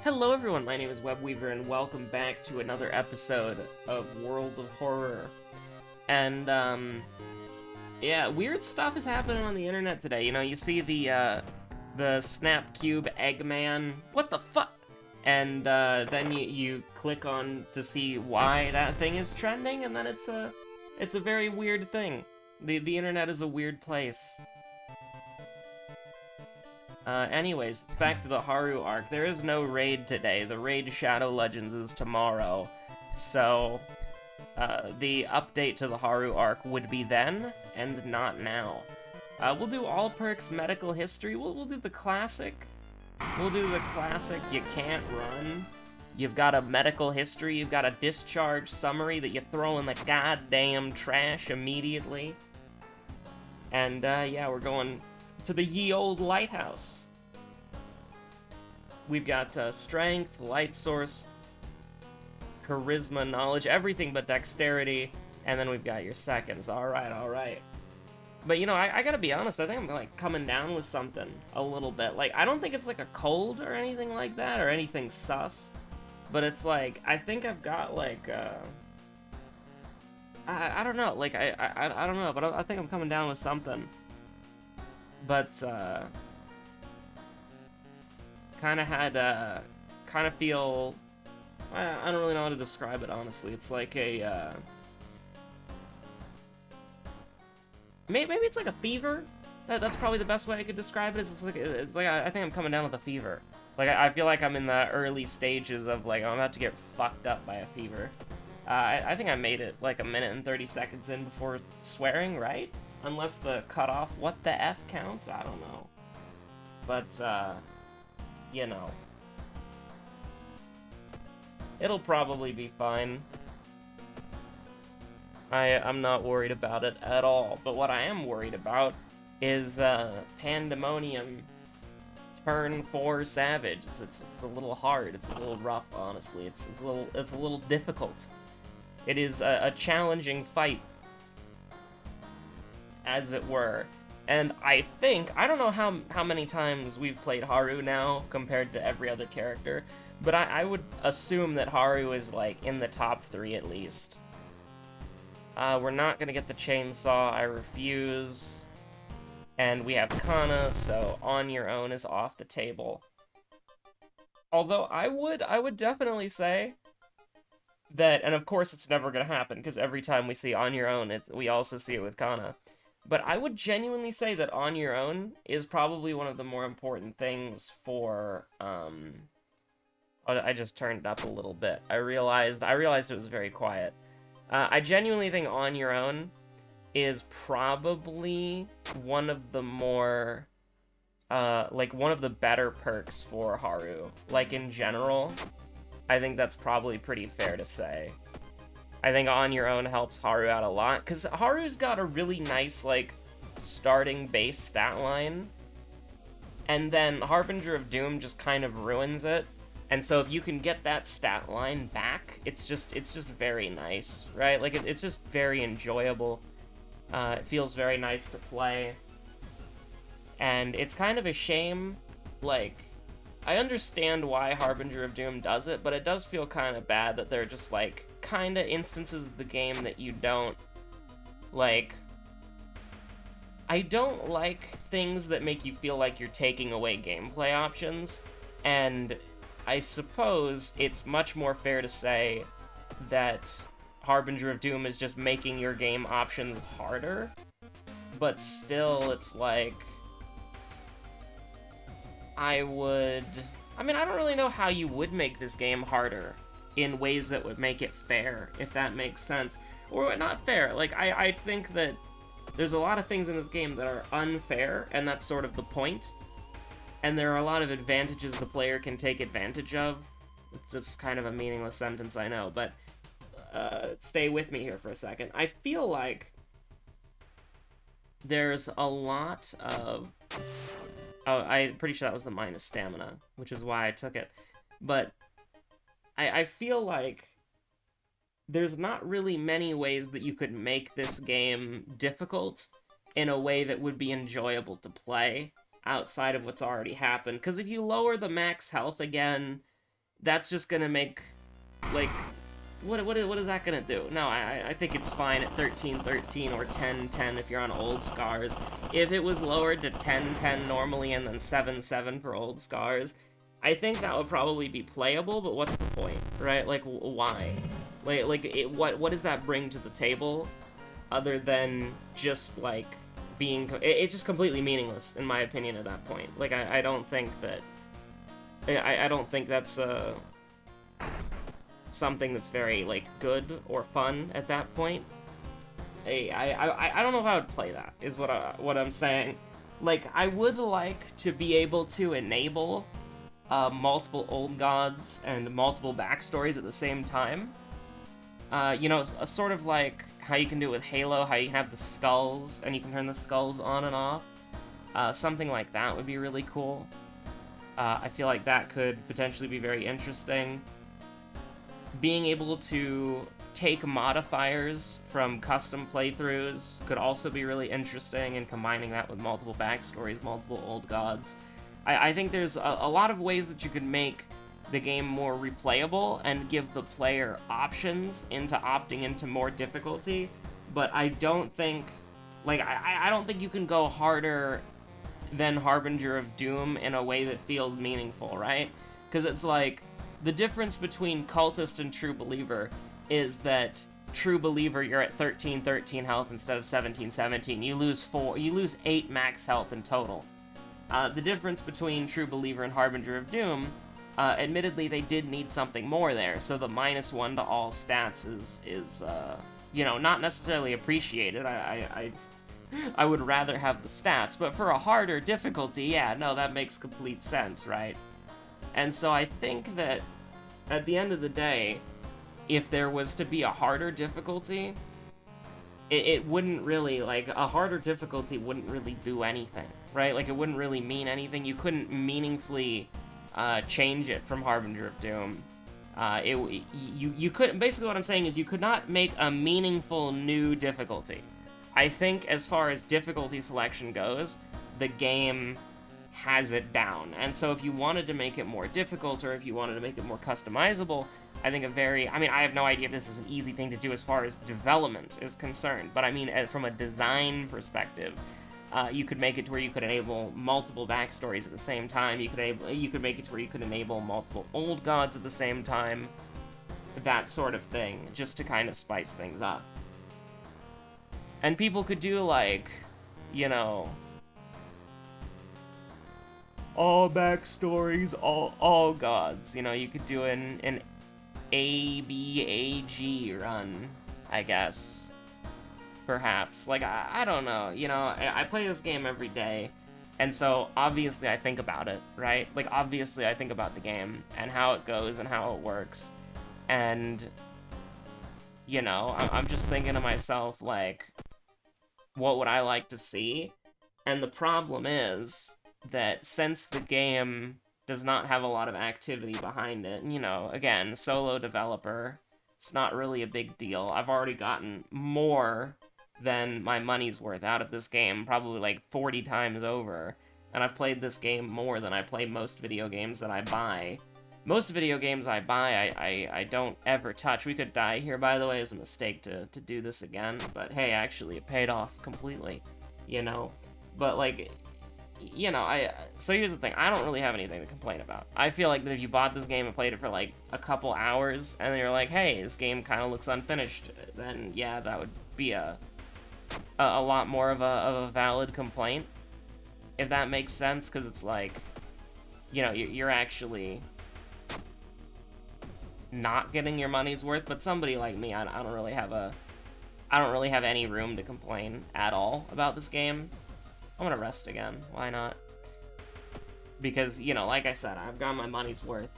Hello everyone, my name is Webweaver and welcome back to another episode of World of Horror. And, yeah, weird stuff is happening on the internet today. You know, you see the Snap Cube Eggman, what the fuck? And, then you click on to see why that thing is trending, and then it's a very weird thing. The internet is a weird place. Anyways, it's back to the Haru arc. There is no raid today. The raid Shadow Legends is tomorrow. So, the update to the Haru arc would be then, and not now. We'll do all perks medical history. We'll do the classic. We'll do the classic you can't run. You've got a medical history, you've got a discharge summary that you throw in the goddamn trash immediately. And, yeah, we're going to the ye old lighthouse. We've got strength, light source, charisma, knowledge, everything but dexterity, and then we've got your seconds. Alright. But, you know, I gotta be honest, I think I'm, like, coming down with something a little bit. Like, I don't think it's, like, a cold or anything like that, or anything sus, but it's, like, I think I've got, like, I don't know, like, I don't know, but I think I'm coming down with something. But, kind of feel, I don't really know how to describe it, honestly. It's like a, maybe it's like a fever? That's probably the best way I could describe it, is it's like I think I'm coming down with a fever. Like, I feel like I'm in the early stages of, like, I'm about to get fucked up by a fever. I think I made it, like, 1 minute and 30 seconds in before swearing, right? Unless the cutoff, what the F counts? I don't know. But, you know. It'll probably be fine. I'm not worried about it at all. But what I am worried about is, Pandemonium Turn 4 Savage. It's a little hard. It's a little rough, honestly. It's a little difficult. It is a challenging fight, as it were. And I don't know how many times we've played Haru now compared to every other character, but I would assume that Haru is, like, in the top 3 at least. We're not gonna get the chainsaw, I refuse. And we have Kana, so On Your Own is off the table. Although I would definitely say that, and of course it's never gonna happen, because every time we see On Your Own, we also see it with Kana. But I would genuinely say that On Your Own is probably one of the more important things for, I just turned it up a little bit. I realized it was very quiet. I genuinely think On Your Own is probably one of the more, like, one of the better perks for Haru. Like, in general, I think that's probably pretty fair to say. I think On Your Own helps Haru out a lot, because Haru's got a really nice, like, starting base stat line, and then Harbinger of Doom just kind of ruins it, and so if you can get that stat line back, it's just very nice, right? Like, it's just very enjoyable. It feels very nice to play, and it's kind of a shame, like, I understand why Harbinger of Doom does it, but it does feel kind of bad that they're just, like, kind of instances of the game that you don't, like, I don't like things that make you feel like you're taking away gameplay options, and I suppose it's much more fair to say that Harbinger of Doom is just making your game options harder, but still, it's like, I don't really know how you would make this game harder in ways that would make it fair, if that makes sense. Or not fair, like, I think that there's a lot of things in this game that are unfair, and that's sort of the point. And there are a lot of advantages the player can take advantage of. It's just kind of a meaningless sentence, I know, but stay with me here for a second. I feel like there's a lot of... Oh, I'm pretty sure that was the minus stamina, which is why I took it. But I feel like there's not really many ways that you could make this game difficult in a way that would be enjoyable to play outside of what's already happened. Because if you lower the max health again, that's just gonna make, like, what is that gonna do? No, I think it's fine at 13-13 or 10-10 if you're on old scars. If it was lowered to 10-10 normally and then 7-7 for old scars, I think that would probably be playable, but what's the point, right? Like, why? What does that bring to the table other than just, like, being... It's just completely meaningless, in my opinion, at that point. Like, I don't think that... I don't think that's, something that's very, like, good or fun at that point. I don't know if I would play that, is what I'm saying. Like, I would like to be able to enable multiple old gods and multiple backstories at the same time. You know, a sort of like how you can do it with Halo, how you can have the skulls, and you can turn the skulls on and off. Something like that would be really cool. I feel like that could potentially be very interesting. Being able to take modifiers from custom playthroughs could also be really interesting, and combining that with multiple backstories, multiple old gods. I think there's a lot of ways that you could make the game more replayable and give the player options into opting into more difficulty, but I don't think, like, I don't think you can go harder than Harbinger of Doom in a way that feels meaningful, right? Because it's like, the difference between Cultist and True Believer is that True Believer, you're at 13-13 health instead of 17-17. You lose 8 max health in total. The difference between True Believer and Harbinger of Doom, admittedly, they did need something more there, so the -1 to all stats is you know, not necessarily appreciated. I would rather have the stats, but for a harder difficulty, yeah, no, that makes complete sense, right? And so I think that, at the end of the day, if there was to be a harder difficulty, it wouldn't really, like, a harder difficulty wouldn't really do anything, right? Like, it wouldn't really mean anything. You couldn't meaningfully change it from Harbinger of Doom. You couldn't, basically what I'm saying is you could not make a meaningful new difficulty. I think as far as difficulty selection goes, the game has it down. And so if you wanted to make it more difficult, or if you wanted to make it more customizable, I think I mean, I have no idea if this is an easy thing to do as far as development is concerned, but I mean, from a design perspective, you could make it to where you could enable multiple backstories at the same time. You could make it to where you could enable multiple old gods at the same time, that sort of thing, just to kind of spice things up. And people could do, like, you know, all backstories, all gods. You know, you could do an ABAG run, I guess. Perhaps. Like, I don't know. You know, I play this game every day, and so obviously I think about it, right? Like, obviously I think about the game and how it goes and how it works. And, you know, I'm just thinking to myself, like, what would I like to see? And the problem is that since the game does not have a lot of activity behind it, you know, again, solo developer, it's not really a big deal. I've already gotten more than my money's worth out of this game, probably like 40 times over, and I've played this game more than I play most video games that I buy. Most video games I buy, I don't ever touch. We could die here, by the way. It was a mistake to do this again, but hey, actually, it paid off completely, you know? But, like, you know, so here's the thing, I don't really have anything to complain about. I feel like that if you bought this game and played it for, like, a couple hours, and you're like, hey, this game kind of looks unfinished, then, yeah, that would be a lot more of a valid complaint, if that makes sense, because it's like, you know, you're actually not getting your money's worth. But somebody like me, I don't really have any room to complain at all about this game. I'm gonna rest again. Why not? Because, you know, like I said, I've got my money's worth,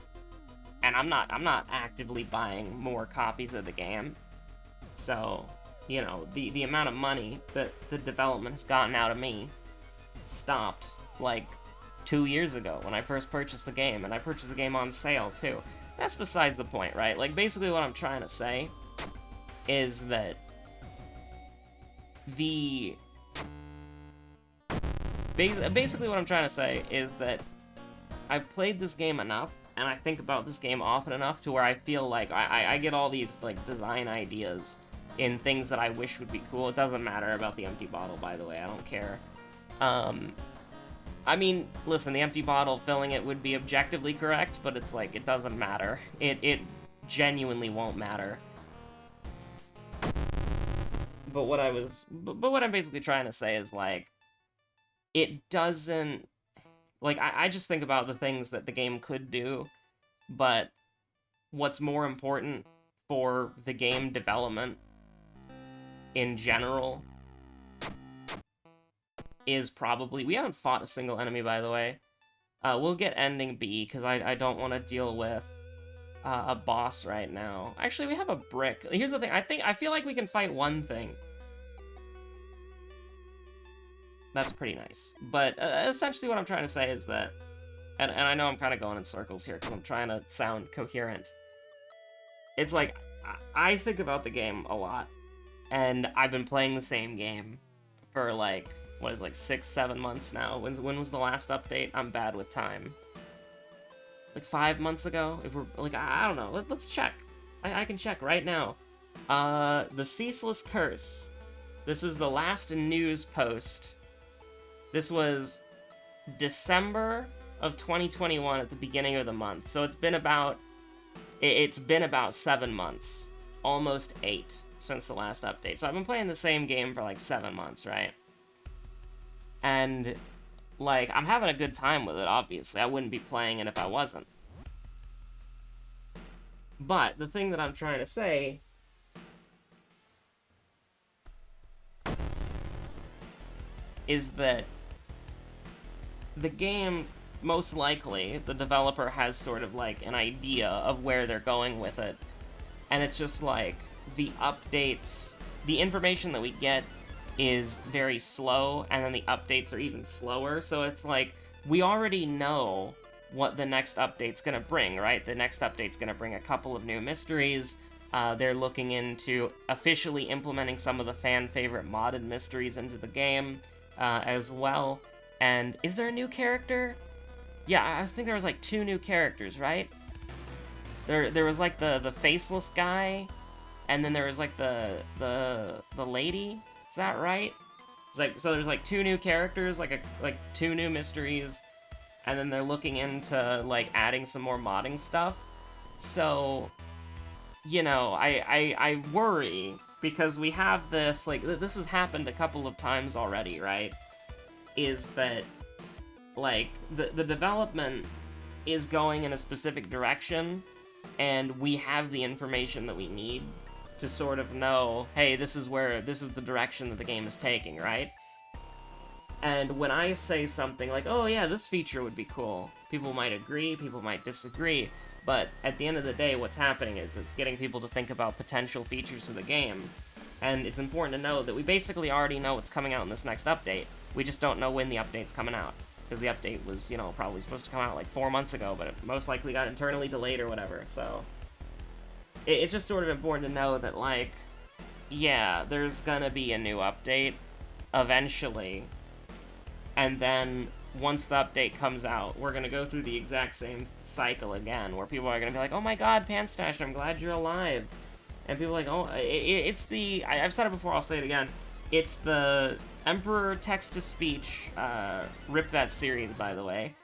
and I'm not actively buying more copies of the game. So, you know, the amount of money that the development has gotten out of me stopped like 2 years ago when I first purchased the game, and I purchased the game on sale too. That's besides the point, right? Like, basically what I'm trying to say is that basically what I'm trying to say is that I've played this game enough and I think about this game often enough to where I feel like I get all these, like, design ideas in things that I wish would be cool. It doesn't matter about the empty bottle, by the way. I don't care. I mean, listen, the empty bottle, filling it would be objectively correct, but it's like, it doesn't matter. It genuinely won't matter. But what I'm basically trying to say is, like, it doesn't, like, I just think about the things that the game could do, but what's more important for the game development in general is probably... We haven't fought a single enemy, by the way. We'll get ending B, because I don't want to deal with a boss right now. Actually, we have a brick. Here's the thing. I feel like we can fight one thing. That's pretty nice. But essentially what I'm trying to say is that... And I know I'm kind of going in circles here, because I'm trying to sound coherent. It's like, I think about the game a lot. And I've been playing the same game for, like... What is, like, 6-7 months now? When was the last update? I'm bad with time. Like 5 months ago? If we're, like, I don't know. Let's check. I can check right now. The Ceaseless Curse. This is the last news post. This was December of 2021 at the beginning of the month. So it's been about 7 months. Almost 8 since the last update. So I've been playing the same game for, like, 7 months, right? And, like, I'm having a good time with it, obviously. I wouldn't be playing it if I wasn't. But, the thing that I'm trying to say is that the game, most likely, the developer has sort of, like, an idea of where they're going with it. And it's just, like, the updates, the information that we get is very slow, and then the updates are even slower, so it's like, we already know what the next update's gonna bring, right? The next update's gonna bring a couple of new mysteries. They're looking into officially implementing some of the fan-favorite modded mysteries into the game, as well. And is there a new character? Yeah, I think there was, like, 2 new characters, right? There was, like, the faceless guy, and then there was, like, the lady. Is that right? It's like, so there's, like, 2 new characters, like 2 new mysteries, and then they're looking into, like, adding some more modding stuff. So, you know, I worry, because we have this, like, this has happened a couple of times already, right? Is that, like, the development is going in a specific direction, and we have the information that we need to sort of know, hey, this is the direction that the game is taking, right? And when I say something like, oh yeah, this feature would be cool, people might agree, people might disagree, but at the end of the day, what's happening is it's getting people to think about potential features of the game, and it's important to know that we basically already know what's coming out in this next update. We just don't know when the update's coming out, because the update was, you know, probably supposed to come out like 4 months ago, but it most likely got internally delayed or whatever, so... It's just sort of important to know that, like, yeah, there's gonna be a new update eventually, and then once the update comes out, we're gonna go through the exact same cycle again, where people are gonna be like, oh my god, Panstash, I'm glad you're alive. And people are like, oh, it's the... I've said it before, I'll say it again. It's the Emperor Text-to-Speech, rip that series, by the way.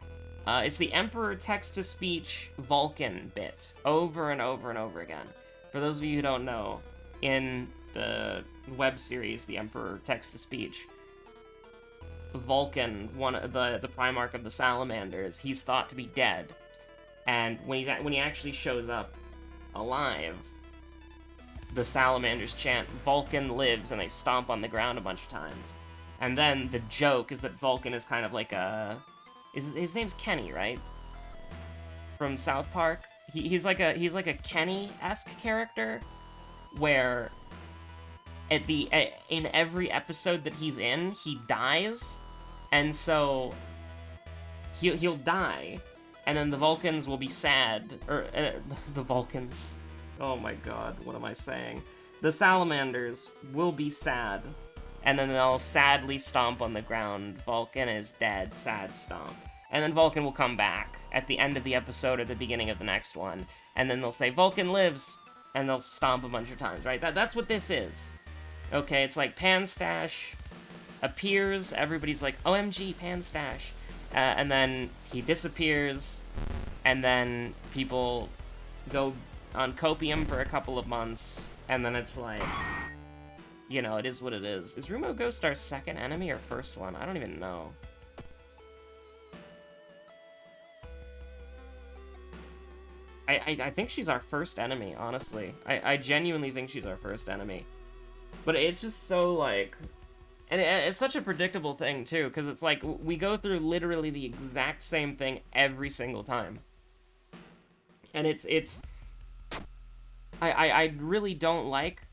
It's the Emperor Text-to-Speech Vulcan bit, over and over and over again. For those of you who don't know, in the web series, the Emperor Text-to-Speech, Vulcan, one of the Primarch of the Salamanders, he's thought to be dead. And when he actually shows up alive, the Salamanders chant, Vulcan lives, and they stomp on the ground a bunch of times. And then the joke is that Vulcan is kind of like a... His name's Kenny, right? From South Park. He's like a Kenny-esque character, where in every episode that he's in, he dies, and so he'll die, and then the Vulcans will be sad, or the Vulcans. Oh my god, what am I saying? The Salamanders will be sad. And then they'll sadly stomp on the ground. Vulcan is dead, sad stomp. and then Vulcan will come back at the end of the episode or the beginning of the next one, and then they'll say, Vulcan lives, and they'll stomp a bunch of times, right? That's what this is. Okay, it's like Panstash appears, everybody's like, OMG, Panstash. And then he disappears, and then people go on copium for a couple of months, and then it's like, you know, it is what it is. Is Rumo Ghost our second enemy or first one? I don't even know. I think she's our first enemy, honestly. I genuinely think she's our first enemy. But it's just so, like... And it's such a predictable thing, too, because it's like, we go through literally the exact same thing every single time. And I really don't like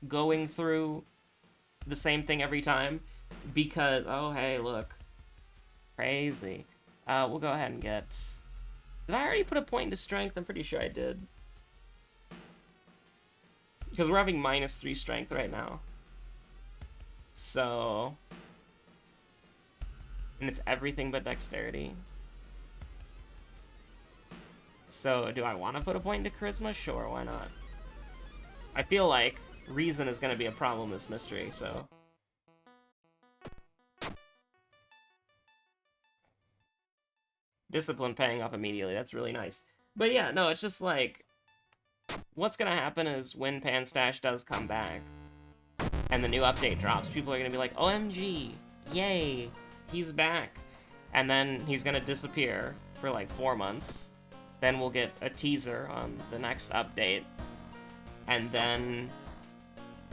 going through the same thing every time, because, oh, hey, look. Crazy. We'll go ahead and get... Did I already put a point into strength? I'm pretty sure I did. Because we're having -3 strength right now. So... And it's everything but dexterity. So, do I want to put a point into charisma? Sure, why not? I feel like reason is going to be a problem in this mystery, so... Discipline paying off immediately, that's really nice. But yeah, no, it's just like... What's gonna happen is when Panstash does come back, and the new update drops, people are gonna be like, OMG, yay, he's back. And then he's gonna disappear for like 4 months. Then we'll get a teaser on the next update. And then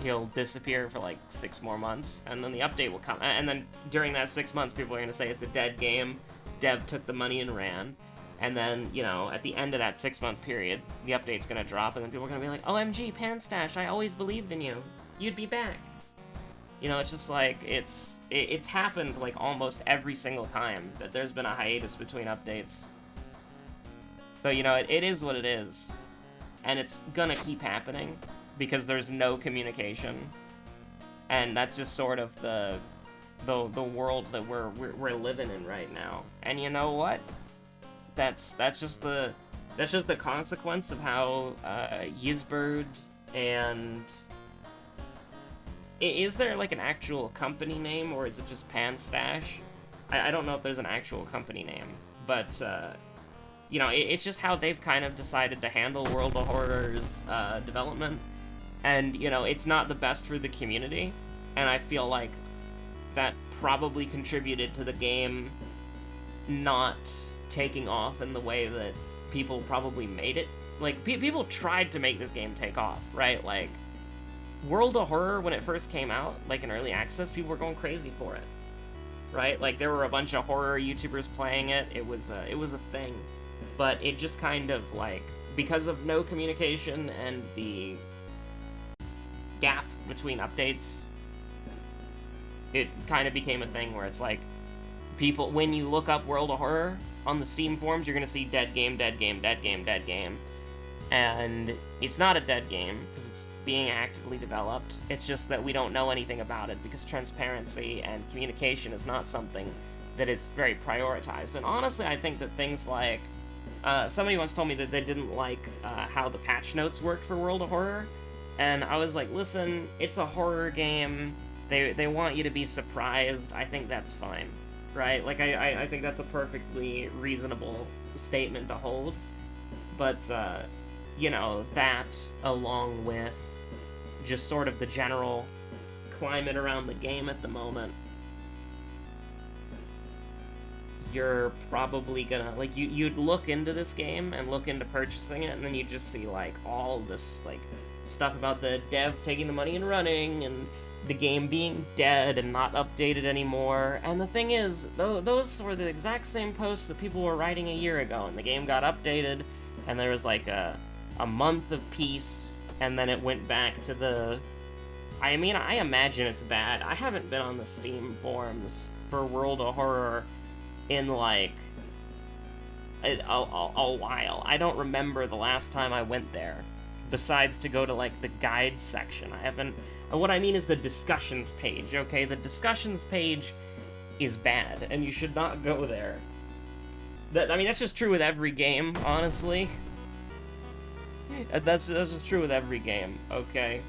he'll disappear for like 6 more months. And then the update will come. And then during that 6 months, people are gonna say it's a dead game. Dev took the money and ran. And then, you know, at the end of that 6-month period, the update's gonna drop, and then people are gonna be like, OMG, Panstash, I always believed in you. You'd be back. You know, it's just like, it's happened, like, almost every single time that there's been a hiatus between updates. So, you know, it is what it is. And it's gonna keep happening, because there's no communication. And that's just sort of the world that we're living in right now. And you know what? That's just the consequence of how Yizbird and... Is there like an actual company name, or is it just Panstash? I don't know if there's an actual company name, but you know, it's just how they've kind of decided to handle World of Horror's development. And you know, it's not the best for the community, and I feel like that probably contributed to the game not taking off in the way that people probably made it. Like, people tried to make this game take off, right? Like, World of Horror, when it first came out, like in early access, people were going crazy for it, right? Like, there were a bunch of horror YouTubers playing it. It was a thing. But it just kind of, like, because of no communication and the gap between updates, it kind of became a thing where it's like, people, when you look up World of Horror on the Steam forums, you're gonna see dead game, dead game, dead game, dead game. And it's not a dead game, because it's being actively developed. It's just that we don't know anything about it, because transparency and communication is not something that is very prioritized. And honestly, I think that things like... somebody once told me that they didn't like how the patch notes worked for World of Horror. And I was like, listen, it's a horror game. They want you to be surprised. I think that's fine. Right? Like, I think that's a perfectly reasonable statement to hold. But, you know, that, along with just sort of the general climate around the game at the moment, you're probably gonna, like, you'd look into this game and look into purchasing it, and then you'd just see, like, all this, like, stuff about the dev taking the money and running, and the game being dead and not updated anymore. And the thing is, those were the exact same posts that people were writing a year ago, and the game got updated, and there was like a month of peace, and then it went back to the... I mean, I imagine it's bad. I haven't been on the Steam forums for World of Horror in like a while. I don't remember the last time I went there, besides to go to like the guide section. I haven't... What I mean is the discussions page, okay? The discussions page is bad, and you should not go there. I mean, that's just true with every game, honestly. That's just true with every game, okay?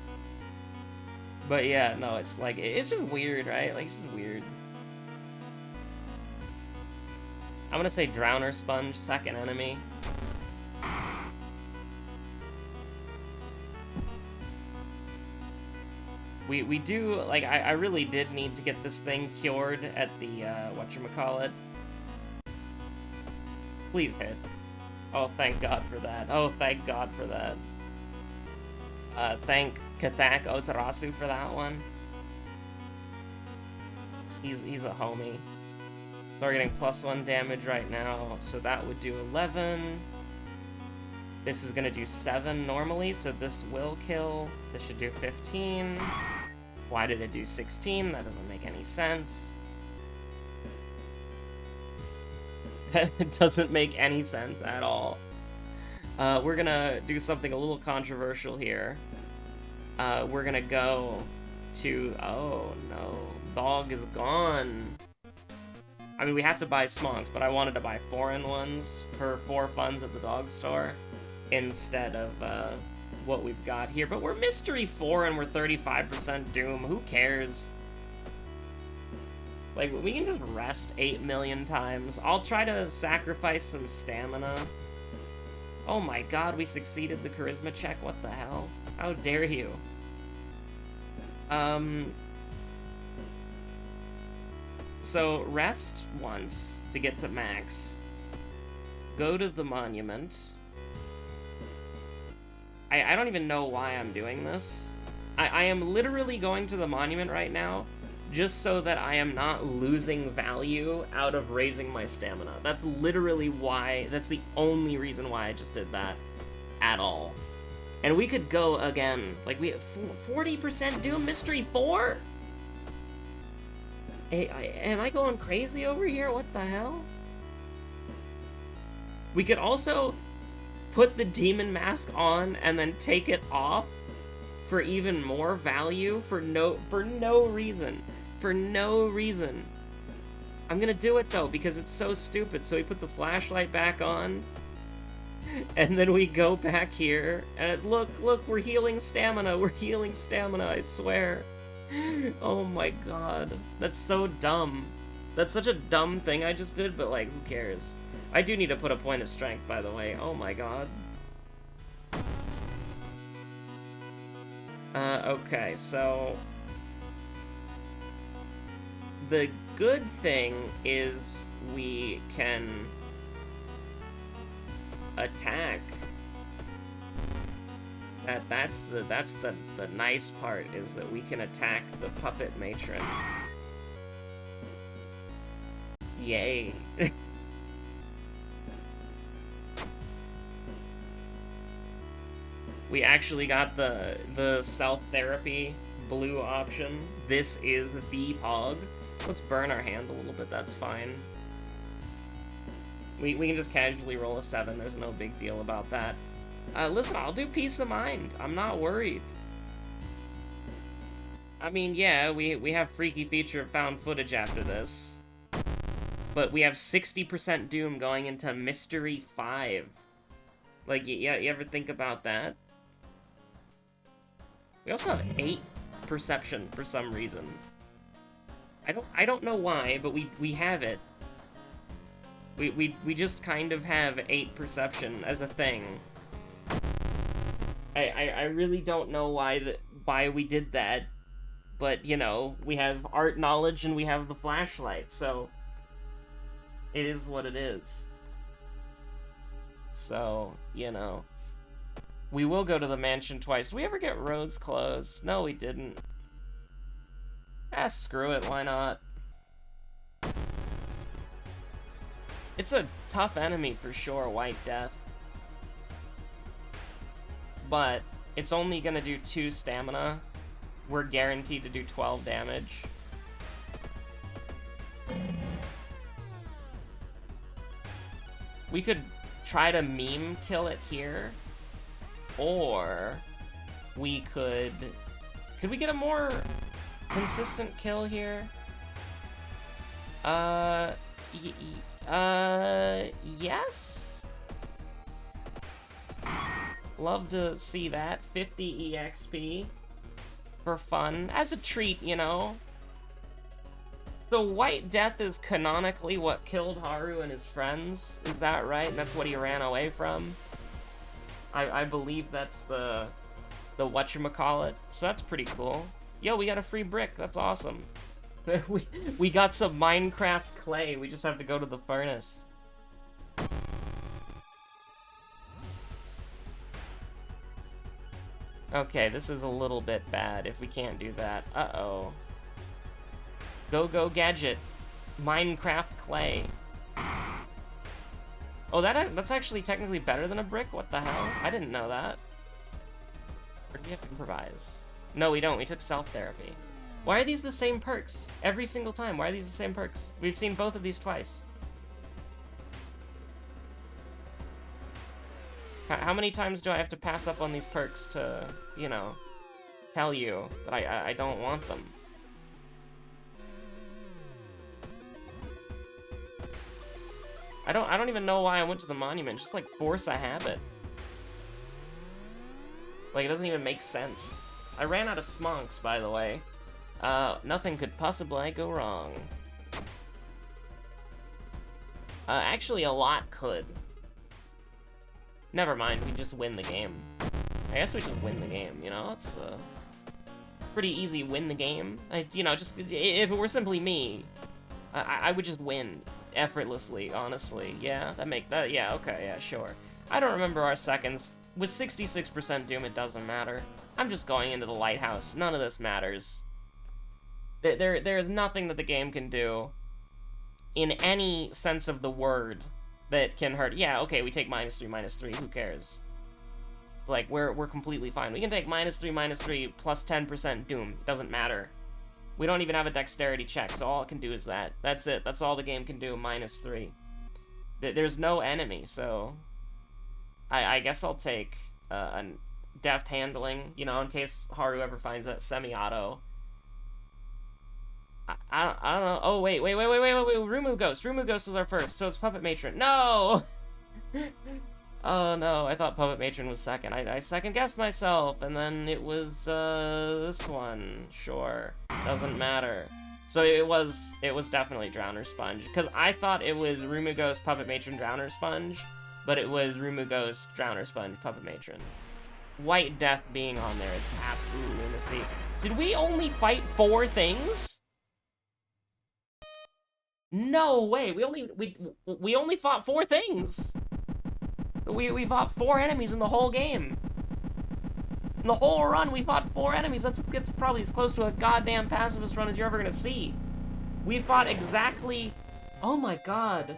But yeah, no, it's like, it's just weird, right? Like, it's just weird. I'm gonna say Drowner Sponge, second enemy. We do, like, I really did need to get this thing cured at the, whatchamacallit. Please hit. Oh, thank God for that. Oh, thank God for that. Thank Kathak Otarasu for that one. He's a homie. We're getting +1 damage right now, so that would do 11. This is gonna do 7 normally, so this will kill. This should do 15. Why did it do 16? That doesn't make any sense. It doesn't make any sense at all. We're gonna do something a little controversial here. We're gonna go to... Oh, no. Dog is gone. I mean, we have to buy smonks, but I wanted to buy foreign ones for 4 funds at the dog store instead of what we've got here. But we're Mystery 4 and we're 35% Doom. Who cares? Like, we can just rest 8 million times. I'll try to sacrifice some stamina. Oh my god, we succeeded the charisma check. What the hell? How dare you? So, rest once to get to max. Go to the monument. I don't even know why I'm doing this. I am literally going to the monument right now just so that I am not losing value out of raising my stamina. That's literally why, that's the only reason why I just did that at all. And we could go again. Like, we have 40% Doom Mystery 4? Am I going crazy over here? What the hell? We could also put the demon mask on and then take it off for even more value for no reason. For no reason. I'm gonna do it though because it's so stupid. So we put the flashlight back on and then we go back here and look, we're healing stamina. We're healing stamina, I swear. Oh my god. That's so dumb. That's such a dumb thing I just did, but like, who cares? I do need to put a point of strength, by the way. Oh my god. Okay, so... The good thing is we can attack. That's the nice part, is that we can attack the puppet matron. Yay. We actually got the self-therapy blue option. This is the Pog. Let's burn our hand a little bit, that's fine. We can just casually roll a 7, there's no big deal about that. Listen, I'll do Peace of Mind. I'm not worried. I mean, yeah, we have Freaky Feature found footage after this. But we have 60% Doom going into Mystery 5. Like, you ever think about that? We also have 8 Perception for some reason. I don't know why, but we have it. We just kind of have 8 Perception as a thing. I really don't know why we did that, but you know, we have art knowledge and we have the flashlight, so it is what it is. So, you know, we will go to the mansion twice. Did we ever get roads closed? No, we didn't. Ah, screw it, why not? It's a tough enemy for sure, White Death. But it's only gonna do 2 stamina. We're guaranteed to do 12 damage. We could try to meme kill it here. Or we could we get a more consistent kill here? Yes? Love to see that. 50 EXP. For fun. As a treat, you know? So White Death is canonically what killed Haru and his friends? Is that right? That's what he ran away from? I believe that's the whatchamacallit. So that's pretty cool. Yo, we got a free brick. That's awesome. we got some Minecraft clay. We just have to go to the furnace. Okay, this is a little bit bad if we can't do that. Uh-oh. Go Gadget. Minecraft clay. Oh, that's actually technically better than a brick? What the hell? I didn't know that. Or do we have to improvise? No, we don't. We took self-therapy. Why are these the same perks? Every single time. Why are these the same perks? We've seen both of these twice. How many times do I have to pass up on these perks to, you know, tell you that I don't want them? I don't even know why I went to the monument. Just like force a habit. Like it doesn't even make sense. I ran out of smonks, by the way. Nothing could possibly go wrong. Actually, a lot could. Never mind, we just win the game. I guess we just win the game, you know? It's pretty easy win the game. You know, just if it were simply me, I would just win effortlessly, honestly. Yeah, yeah, okay, yeah, sure. I don't remember our seconds. With 66% Doom, it doesn't matter. I'm just going into the lighthouse. None of this matters. There is nothing that the game can do in any sense of the word that can hurt. Yeah, okay, we take -3, who cares? It's like, we're completely fine. We can take -3, plus 10% Doom. It doesn't matter. We don't even have a dexterity check, so all it can do is that. That's it. That's all the game can do, -3. There's no enemy, so... I guess I'll take a deft handling, you know, in case Haru ever finds that semi-auto. I don't know. Oh, wait. Rumu Ghost. Rumu Ghost was our first, so it's Puppet Matron. No! Oh, no. I thought Puppet Matron was second. I second-guessed myself, and then it was, this one. Sure. Doesn't matter. So it was definitely Drowner Sponge, because I thought it was Rumu Ghost, Puppet Matron, Drowner Sponge, but it was Rumu Ghost, Drowner Sponge, Puppet Matron. White Death being on there is absolute lunacy. Did we only fight 4 things? No way! We only fought 4 things! We fought 4 enemies in the whole game. In the whole run, we fought 4 enemies. That's probably as close to a goddamn pacifist run as you're ever gonna see. We fought exactly... Oh my god.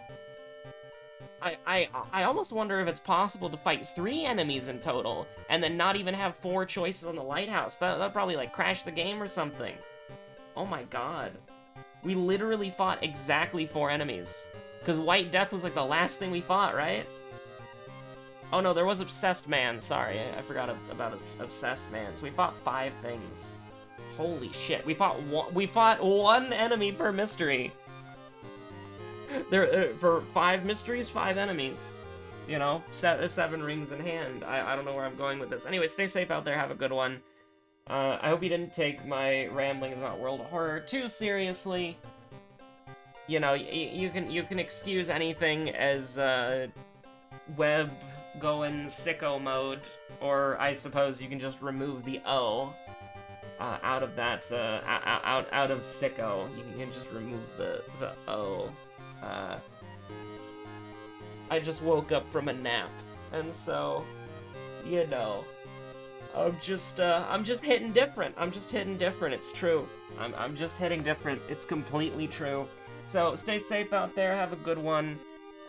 I almost wonder if it's possible to fight 3 enemies in total, and then not even have 4 choices on the lighthouse. That'd probably, like, crash the game or something. Oh my god. We literally fought exactly 4 enemies. Because White Death was, like, the last thing we fought, right? Oh no, there was Obsessed Man. Sorry, I forgot about Obsessed Man. So we fought 5 things. Holy shit. We fought 1 enemy per mystery. There, for 5 mysteries, 5 enemies. You know, 7 rings in hand. I don't know where I'm going with this. Anyway, stay safe out there. Have a good one. I hope you didn't take my ramblings about World of Horror too seriously. You know, you can excuse anything as web going sicko mode, or I suppose you can just remove the O out of that out of sicko. You can just remove the O. I just woke up from a nap, and so, you know, I'm just hitting different. I'm just hitting different. It's true. I'm just hitting different. It's completely true. So stay safe out there. Have a good one.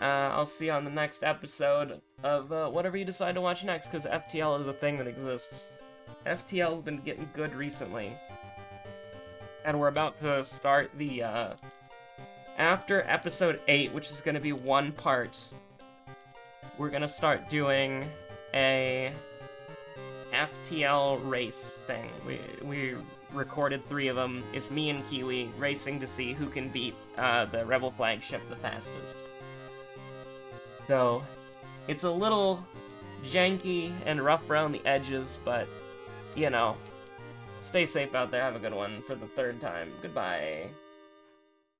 I'll see you on the next episode of whatever you decide to watch next, because FTL is a thing that exists. FTL's been getting good recently. And we're about to start the, after episode 8, which is going to be 1 part, we're going to start doing a FTL race thing. We recorded 3 of them. It's me and Kiwi racing to see who can beat the Rebel flagship the fastest. So, it's a little janky and rough around the edges, but, you know, stay safe out there. Have a good one for the third time. Goodbye.